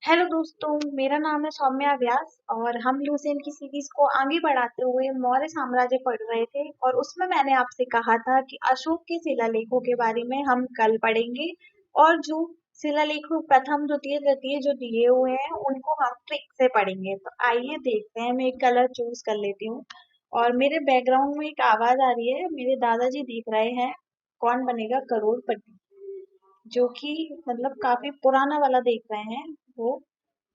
Hello दोस्तों, मेरा नाम है सौम्या व्यास और हम लूसेंट की सीरीज को आगे बढ़ाते हुए मौर्य साम्राज्य पढ़ रहे थे और उसमें मैंने आपसे कहा था कि अशोक के शिलालेखों के बारे में हम कल पढ़ेंगे और जो शिलालेखों प्रथम द्वितीय तृतीय जो दिए हुए हैं उनको हम ट्रिक से पढ़ेंगे। तो आइए देखते हैं। मैं एक कलर चूज कर लेती हूँ और मेरे बैकग्राउंड में एक आवाज आ रही है। मेरे दादाजी देख रहे हैं कौन बनेगा करोड़पति, जो कि मतलब काफी पुराना वाला देख रहे हैं वो।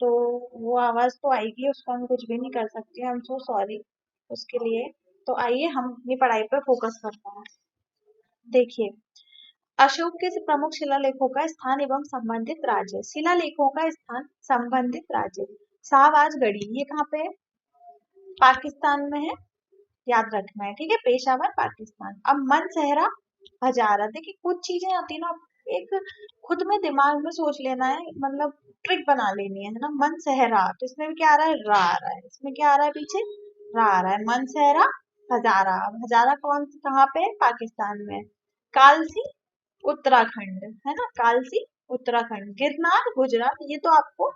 तो वो आवाज तो आएगी, उसको हम कुछ भी नहीं कर सकते। आई एम सो सॉरी उसके लिए। तो आइए हम अपनी पढ़ाई पर फोकस करते हैं। देखिए, अशोक के प्रमुख शिलालेखों का स्थान एवं संबंधित राज्य। शिलालेखों का स्थान संबंधित राज्य। सावजगढ़ी ये कहाँ पे है? पाकिस्तान में है, याद रखना है, ठीक है। पेशावर पाकिस्तान। अब मनसहरा हजारा। देखिए कुछ चीजें आती है ना, एक खुद में दिमाग में सोच लेना है, मतलब ट्रिक बना लेनी है ना। मनसहरा, तो इसमें भी क्या आ रहा है? रा आ रहा है। इसमें क्या आ रहा है? पीछे रा आ रहा है। मनसहरा हजारा। अब हजारा कौन कहाँ पे है? पाकिस्तान में है। कालसी उत्तराखंड है ना, कालसी उत्तराखंड। गिरनार गुजरात, ये तो आपको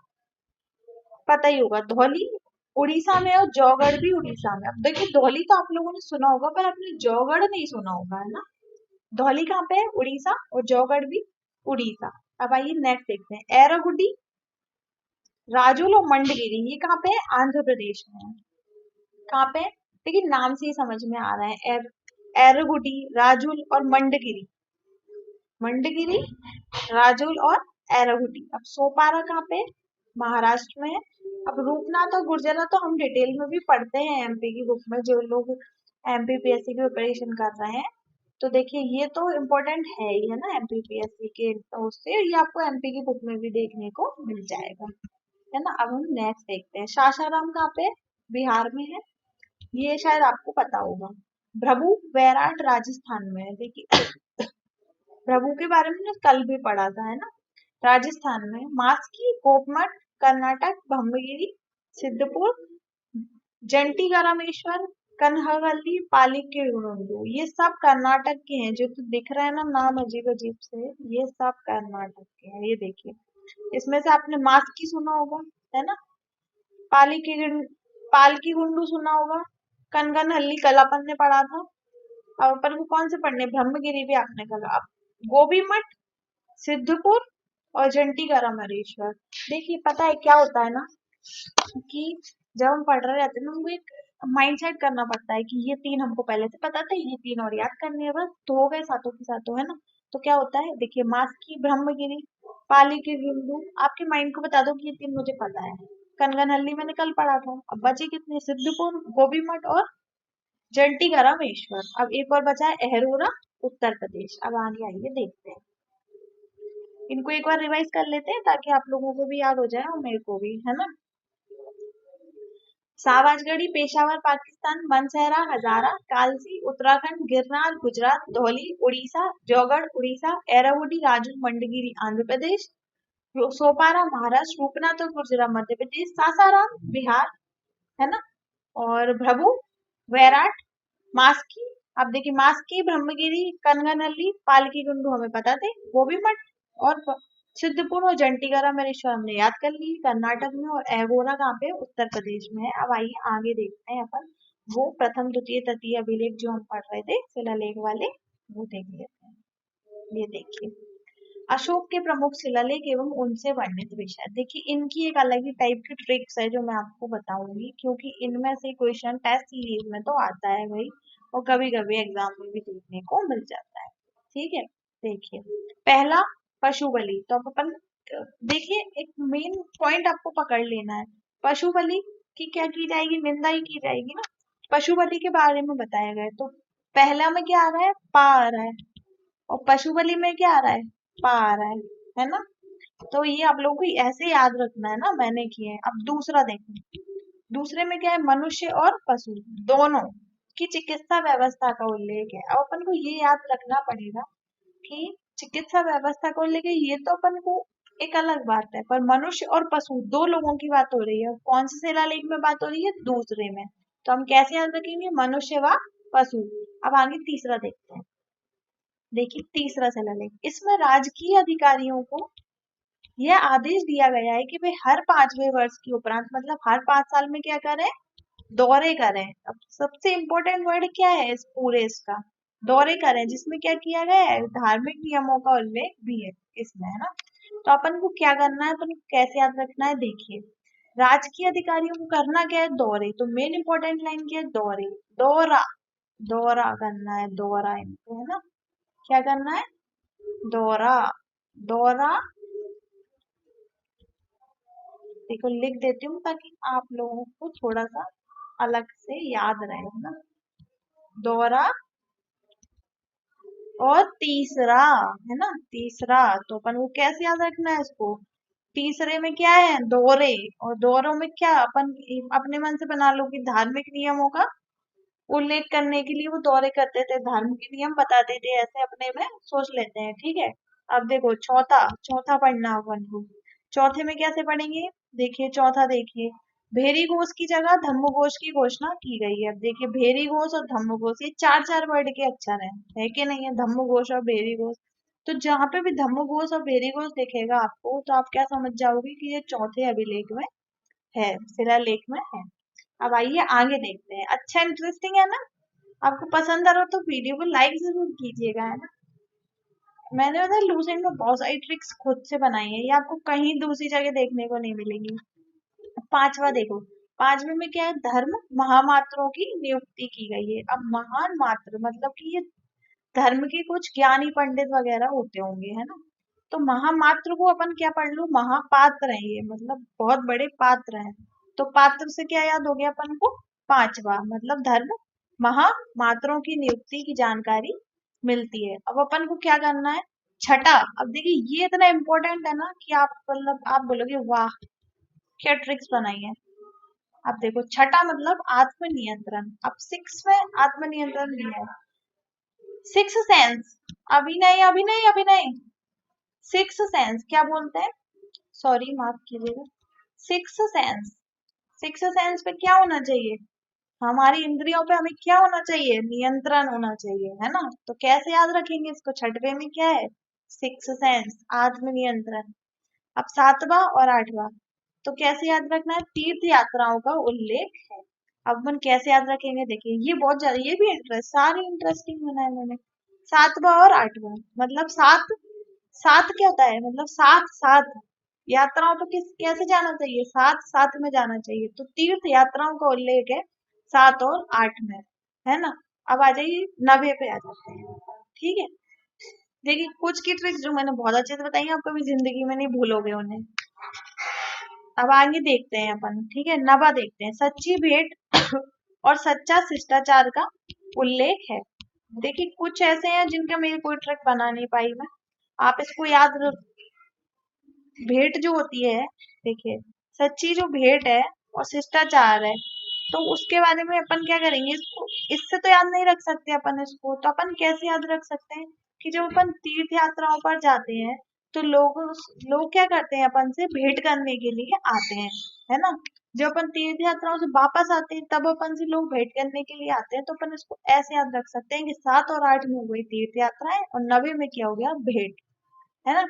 पता ही होगा। धौली उड़ीसा में और जौगढ़ भी उड़ीसा में। अब देखिए धौली तो आप लोगों ने सुना होगा पर आपने जौगढ़ नहीं सुना होगा, है ना। धौली कहाँ पे है? उड़ीसा। और जौगढ़ भी उड़ीसा। अब आइए नेक्स्ट देखते हैं। एरागुडी, राजुल और मंडगिरी ये कहाँ पे है? आंध्र प्रदेश में है। कहाँ पे है? देखिए नाम से ही समझ में आ रहा है। एरागुडी, राजुल और मंडगिरी। मंडगिरी, राजुल और एरागुडी। अब सोपारा कहाँ पे है? महाराष्ट्र में है। अब रूपनाथ और गुर्जरा तो हम डिटेल में भी पढ़ते हैं एमपी की बुक में, जो लोग एमपीपीएससी की प्रिपरेशन कर रहे हैं। तो देखिए ये तो इम्पोर्टेंट है ही, है ना, एमपीपीएससी के। तो उससे ये आपको एमपी की बुक में भी देखने को मिल जाएगा, है ना। अब हम नेक्स्ट देखते हैं। सासाराम कहाँ पे है? बिहार में है। ये शायद आपको पता होगा। भ्रभु बैराट राजस्थान में है। देखिए प्रभु के बारे में ना कल भी पढ़ा था, है ना। राजस्थान में। मास्की गोपमठ कर्नाटक। ब्रह्मगिरी सिद्धपुर जंटी रामेश्वर कन्हगल्ली पालिकेगुंडू ये सब कर्नाटक के हैं। जो तो दिख रहा है ना नाम अजीब अजीब से, ये सब कर्नाटक के हैं। ये देखिए इसमें से आपने मास्की सुना होगा, है ना। पालिकी पालकी गुंडू सुना होगा। कनगनहल्ली कल अपन ने पढ़ा था। अब अपन को कौन से पढ़ने? ब्रह्मगिरी भी आपने कल। अब गोभी मठ, सिद्धपुर और जंटी रामेश्वर। देखिए पता है क्या होता है ना, कि जब हम पढ़ रहे रहते हैं ना, हमको एक माइंड सेट करना पड़ता है कि ये तीन हमको पहले से पता था, ये तीन और याद करने हैं बस, तो हो गए सातों के सातों, है ना। तो क्या होता है, देखिए मास्की ब्रह्मगिरी पाली के बिंदु, आपके माइंड को बता दो कि ये तीन मुझे पता है। कनगनहल्ली मैंने कल पढ़ा था। अब बचे कितने? सिद्धपुर, गोभी मठ और जंटी रामेश्वर। अब एक और बचा है अहरोरा उत्तर प्रदेश। अब आगे आइए देखते हैं। इनको एक बार रिवाइज कर लेते हैं ताकि आप लोगों को भी याद हो जाए और मेरे को भी, है ना। सावजगढ़ी पेशावर पाकिस्तान। मनसहरा हजारा कालसी उत्तराखंड। गिरनार गुजरात। धौली उड़ीसा। जौगढ़ उड़ीसा। एरावुडी राजू मंडगिरी आंध्र प्रदेश। सोपारा महाराष्ट्र। रूपनाथ और गुर्जरा मध्य प्रदेश। सासाराम बिहार, है ना। और भ्रभु वैराट मास्की। अब देखिए मास्की ब्रह्मगिरी कनगनहल्ली पालकी गुंडू हमें पता थे। गोभी मठ और सिद्धपुर और जंटिगरा मेरेश्वर हमने याद कर ली कर्नाटक में। और एगोरा कहाँ पे? उत्तर प्रदेश में है। अब आइए आगे देखते हैं अपन वो प्रथम द्वितीय तृतीय अभिलेख जो हम पढ़ रहे थे शिलालेख वाले, वो देख लेते हैं। ये देखिए अशोक के प्रमुख शिलालेख एवं उनसे वर्णित विषय। देखिए इनकी एक अलग ही टाइप की ट्रिक्स है जो मैं आपको बताऊंगी, क्योंकि इनमें से क्वेश्चन टेस्ट सीरीज में तो आता है भाई, और कभी कभी एग्जाम में भी देखने को मिल जाता है। ठीक है, देखिए पहला पशु बलि। तो अब अपन देखिए एक मेन पॉइंट आपको पकड़ लेना है। पशु बलि की क्या की जाएगी? निंदा ही की जाएगी ना। पशु बलि के बारे में बताया गया है। तो पहला में क्या आ रहा है? पा आ रहा है। और पशु बलि में क्या आ रहा है? पा आ रहा है ना। तो ये आप लोगों को ऐसे याद रखना है ना, मैंने किए हैं। अब दूसरा देखो, दूसरे में क्या है? मनुष्य और पशु दोनों की चिकित्सा व्यवस्था का उल्लेख है। अब अपन को ये याद रखना पड़ेगा कि चिकित्सा व्यवस्था को लेके ये तो अपन को एक अलग बात है, पर मनुष्य और पशु दो लोगों की बात हो रही है। कौन से शिलालेख में बात हो रही है? दूसरे में। तो हम कैसे याद रखेंगे? मनुष्य व पशु। अब आगे तीसरा देखते हैं। देखिए तीसरा शिलालेख, इसमें राजकीय अधिकारियों को यह आदेश दिया गया है कि वे हर 5वें वर्ष के उपरांत मतलब हर 5 साल में क्या करें, दौरे करें। अब सबसे इम्पोर्टेंट वर्ड क्या है इस पूरे इसका, दौरे करें, जिसमें क्या किया गया है, धार्मिक नियमों का उल्लेख भी है इसमें, है ना। तो अपन को क्या करना है, अपन को कैसे याद रखना है, देखिए राजकीय अधिकारियों को करना क्या है, दौरे। तो मेन इंपॉर्टेंट लाइन क्या है, दौरे, दौरा, दौरा करना है, दौरा इनको, है ना, क्या करना है, दौरा, दौरा। देखो लिख देती हूँ ताकि आप लोगों को थोड़ा सा अलग से याद रहे, है ना, दौरा। और तीसरा, है ना, तीसरा, तो अपन को कैसे याद रखना है इसको, तीसरे में क्या है, दौरे। और दौरों में क्या, अपन अपने मन से बना लो कि धार्मिक नियमों का उल्लेख करने के लिए वो दौरे करते थे, धार्मिक नियम बताते थे, ऐसे अपने में सोच लेते हैं, ठीक है। अब देखो चौथा, चौथा पढ़ना है अपन को। चौथे में कैसे पढ़ेंगे, देखिए चौथा देखिए, भेरी घोष की जगह धम्म घोष की घोषणा की गई है। अब देखिए भेरी घोष और धम्म घोष ये चार चार वर्ड के अक्षर हैं, है कि नहीं है, धम्म घोष और भेरी घोष। तो जहां पे भी धम्म घोष और भेरी घोष दिखेगा आपको, तो आप क्या समझ जाओगे कि ये चौथे अभिलेख में है, शिलालेख में है। अब आइए आगे देखते हैं, अच्छा इंटरेस्टिंग है ना। आपको पसंद आ रहा हो तो वीडियो को लाइक जरूर कीजिएगा, है ना। मैंने पता है लूसेंट में बहुत सारी ट्रिक्स खुद से बनाई है, ये आपको कहीं दूसरी जगह देखने को नहीं मिलेगी। पांचवा देखो, पांचवे में क्या है, धर्म महामात्रों की नियुक्ति की गई है। अब महान मात्र मतलब कि ये धर्म के कुछ ज्ञानी पंडित वगैरह होते होंगे, है ना। तो महामात्र को अपन क्या पढ़ लो, महापात्र है ये, मतलब बहुत बड़े पात्र हैं। तो पात्र से क्या याद हो गया अपन को, पांचवा मतलब धर्म महामात्रों की नियुक्ति की जानकारी मिलती है। अब अपन को क्या करना है, छठा। अब देखिए ये इतना इम्पोर्टेंट है ना कि आप मतलब आप बोलोगे वाह क्या ट्रिक्स बनाई है। अब देखो छठा मतलब आत्मनियंत्रण। अब सिक्स में आत्मनियंत्रण दिया है, सिक्स सेंस, अभी नहीं अभी नहीं अभी नहीं, सिक्स सेंस क्या बोलते हैं, सॉरी माफ कीजिएगा, सिक्स सेंस, सिक्स सेंस पे क्या होना चाहिए, हमारी इंद्रियों पे हमें क्या होना चाहिए, नियंत्रण होना चाहिए, है ना। तो कैसे याद रखेंगे इसको, छठवे में क्या है, सिक्स सेंस, आत्मनियंत्रण। अब सातवां और आठवां, तो कैसे याद रखना है, तीर्थ यात्राओं का उल्लेख है। अब अपन कैसे याद रखेंगे, देखिए ये बहुत ज्यादा, ये भी इंटरेस्ट, सारे इंटरेस्टिंग बनाए मैंने। सातवां और आठवां मतलब सात, सात क्या होता है, मतलब साथ साथ यात्राओं पर किस कैसे जाना चाहिए, साथ साथ में जाना चाहिए। तो तीर्थ यात्राओं का उल्लेख है 7 और 8 में, है ना। अब आ जाइए नवे पे आ जाते हैं, ठीक है। देखिए कुछ की ट्रिक्स जो मैंने बहुत अच्छे से बताई हैं, आप कभी जिंदगी में नहीं भूलोगे उन्हें। अब आगे देखते हैं अपन, ठीक है, नवा देखते हैं, सच्ची भेंट और सच्चा शिष्टाचार का उल्लेख है। देखिए कुछ ऐसे हैं जिनका मेरी कोई ट्रिक बना नहीं पाई मैं, आप इसको याद भेंट जो होती है, देखिए सच्ची जो भेंट है और शिष्टाचार है, तो उसके बारे में अपन क्या करेंगे, इसको इससे तो याद नहीं रख सकते अपन इसको, तो अपन कैसे याद रख सकते हैं कि जब अपन तीर्थ यात्राओं पर जाते हैं तो लोग लोग क्या करते हैं, अपन से भेंट करने के लिए आते हैं, है ना। जब अपन तीर्थ यात्राओं से वापस आते हैं तब अपन से लोग भेंट करने के लिए आते हैं, तो अपन इसको ऐसे याद रख सकते हैं कि 7 और 8 में हो गई तीर्थ यात्राएं और नवे में क्या हो गया, भेंट, है ना।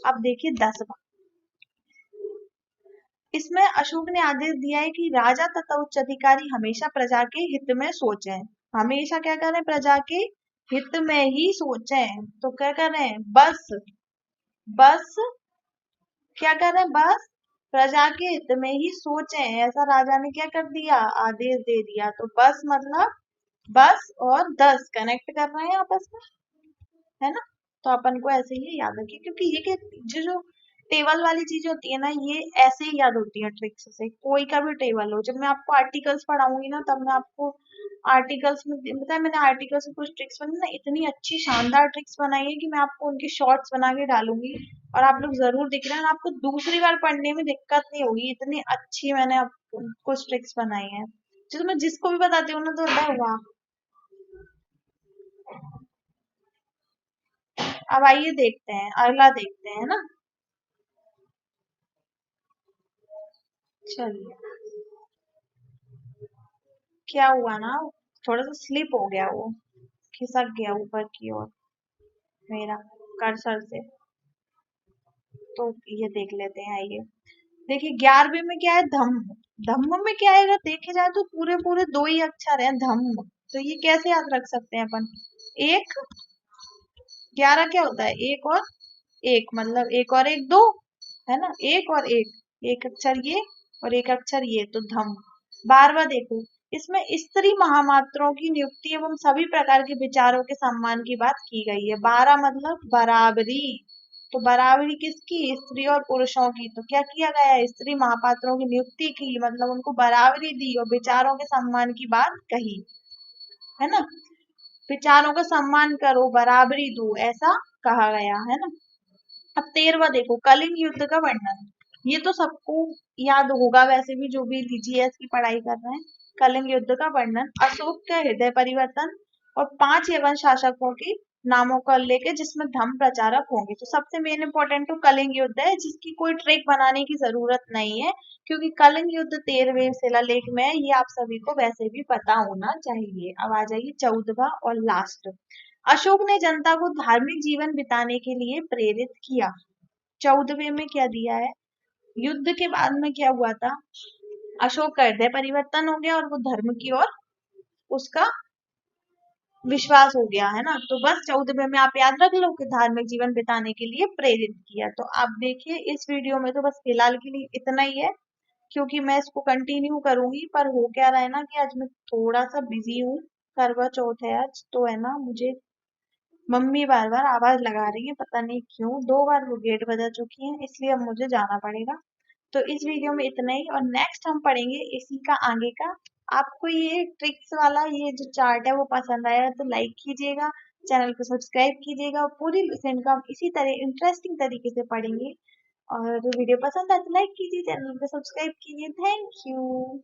अब देखिए 10वां, इसमें अशोक ने आदेश दिया है कि राजा तथा उच्च अधिकारी हमेशा प्रजा के हित में सोचें, हमेशा क्या करें, प्रजा के हित में ही सोचें। तो क्या करें, बस बस क्या करें, बस प्रजा के हित में ही सोचें, ऐसा राजा ने क्या कर दिया, आदेश दे दिया। तो बस मतलब बस और 10 कनेक्ट कर रहे हैं आपस में, है ना। तो अपन को ऐसे ही याद रखिए, क्योंकि ये कि जो टेबल वाली चीज होती है ना, ये ऐसे ही याद होती है ट्रिक्स से, कोई का भी टेबल हो। जब मैं आपको आर्टिकल्स पढ़ाऊंगी ना, तब मैं आपको आर्टिकल्स में पता है, मैंने आर्टिकल्स में कुछ ट्रिक्स बनाई ना, इतनी अच्छी शानदार ट्रिक्स बनाई है कि मैं आपको उनकी शॉर्ट्स बना के डालूंगी, और आप लोग जरूर दिख रहे हैं, और आपको दूसरी बार पढ़ने में दिक्कत नहीं होगी, इतनी अच्छी मैंने आपको कुछ ट्रिक्स बनाई है, जो मैं जिसको भी बताती हूँ ना तो होता है वाह। अब आइए देखते हैं, अगला देखते हैं ना, चलिए। क्या हुआ ना, थोड़ा सा स्लिप हो गया, वो खिसक गया ऊपर की ओर मेरा कर्सर से, तो ये देख लेते हैं। आइए देखिए 11वें में क्या है, धम्म। धम्म में क्या आएगा, देखे जाए तो पूरे पूरे दो ही अक्षर हैं, धम्म। तो ये कैसे याद रख सकते हैं अपन, एक 11 क्या होता है, एक और एक, मतलब एक और एक दो, है ना, एक और एक, एक अक्षर ये और एक अक्षर ये, तो धम। 12वां देखो, इसमें स्त्री महामात्राओं की नियुक्ति एवं सभी प्रकार के विचारों के सम्मान की बात की गई है। 12 मतलब बराबरी, तो बराबरी किसकी, स्त्री और पुरुषों की। तो क्या किया गया है, स्त्री महापात्रों की नियुक्ति की, मतलब उनको बराबरी दी और विचारों के सम्मान की बात कही, है ना। विचारों का सम्मान करो, बराबरी दो, ऐसा कहा गया है ना। अब 13वां देखो, कलिंग युद्ध का वर्णन। ये तो सबको याद होगा वैसे भी, जो भी जीएस की पढ़ाई कर रहे हैं। कलिंग युद्ध का वर्णन, अशोक का हृदय परिवर्तन और 5 यवन शासकों के नामों को लेके जिसमें धर्म प्रचारक होंगे। तो सबसे मेन इंपॉर्टेंट तो कलिंग युद्ध है, जिसकी कोई ट्रिक बनाने की जरूरत नहीं है, क्योंकि कलिंग युद्ध 13वें शिलालेख में है, ये आप सभी को वैसे भी पता होना चाहिए। अब आ जाइए 14वां और लास्ट। अशोक ने जनता को धार्मिक जीवन बिताने के लिए प्रेरित किया। 14वें में क्या दिया है, युद्ध के बाद में क्या हुआ था, अशोक का हृदय परिवर्तन हो गया और वो धर्म की ओर उसका विश्वास हो गया, है ना। तो बस 14वें में आप याद रख लो कि धार्मिक जीवन बिताने के लिए प्रेरित किया। तो आप देखिए इस वीडियो में तो बस फिलहाल के लिए इतना ही है, क्योंकि मैं इसको कंटिन्यू करूंगी, पर हो क्या रहा है ना कि आज मैं थोड़ा सा बिजी हूँ। करवा चौथ है आज, तो है ना, मुझे मम्मी बार बार आवाज लगा रही है, पता नहीं क्यों, 2 बार वो गेट बजा चुकी हैं, इसलिए अब मुझे जाना पड़ेगा। तो इस वीडियो में इतना ही, और नेक्स्ट हम पढ़ेंगे इसी का आगे का। आपको ये ट्रिक्स वाला ये जो चार्ट है वो पसंद आया तो लाइक कीजिएगा, चैनल को सब्सक्राइब कीजिएगा, और पूरी लेसन का हम इसी तरह इंटरेस्टिंग तरीके से पढ़ेंगे। और वीडियो पसंद आए तो लाइक कीजिए, चैनल को सब्सक्राइब कीजिए। Thank you.